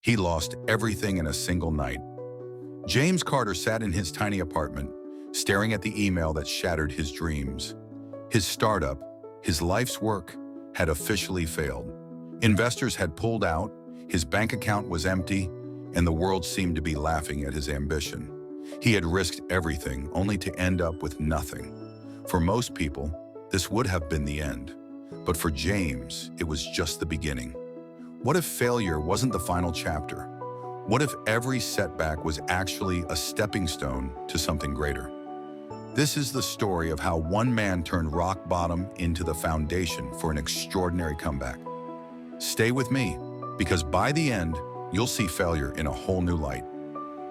He lost everything in a single night. James Carter sat in his tiny apartment, staring at the email that shattered his dreams. His startup, his life's work, had officially failed. Investors had pulled out, his bank account was empty, and the world seemed to be laughing at his ambition. He had risked everything only to end up with nothing. For most people, this would have been the end. But for James, it was just the beginning. What if failure wasn't the final chapter? What if every setback was actually a stepping stone to something greater? This is the story of how one man turned rock bottom into the foundation for an extraordinary comeback. Stay with me, because by the end, you'll see failure in a whole new light.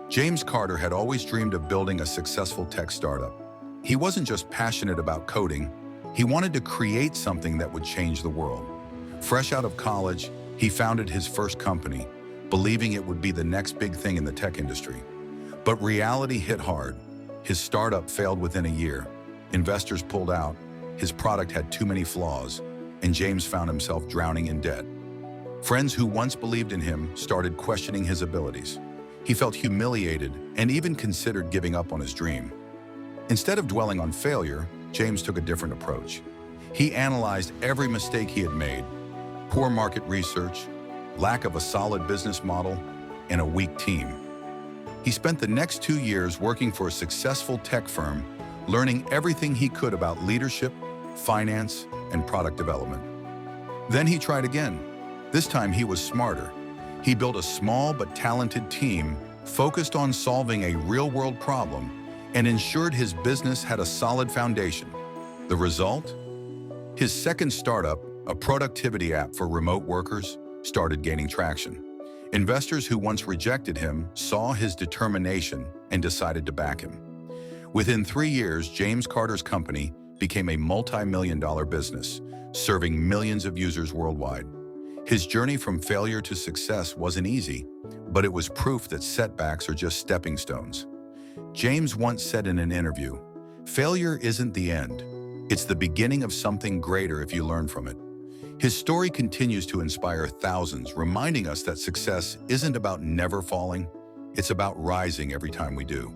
James Carter had always dreamed of building a successful tech startup. He wasn't just passionate about coding, he wanted to create something that would change the world. Fresh out of college, he founded his first company, believing it would be the next big thing in the tech industry. But reality hit hard. His startup failed within a year. Investors pulled out, his product had too many flaws, and James found himself drowning in debt. Friends who once believed in him started questioning his abilities. He felt humiliated and even considered giving up on his dream. Instead of dwelling on failure, James took a different approach. He analyzed every mistake he had made: poor market research, lack of a solid business model, and a weak team. He spent the next 2 years working for a successful tech firm, learning everything he could about leadership, finance, and product development. Then he tried again. This time he was smarter. He built a small but talented team focused on solving a real-world problem and ensured his business had a solid foundation. The result? His second startup, a productivity app for remote workers, started gaining traction. Investors who once rejected him saw his determination and decided to back him. Within 3 years, James Carter's company became a multi-million-dollar business, serving millions of users worldwide. His journey from failure to success wasn't easy, but it was proof that setbacks are just stepping stones. James once said in an interview, "Failure isn't the end. It's the beginning of something greater if you learn from it." His story continues to inspire thousands, reminding us that success isn't about never falling, it's about rising every time we do.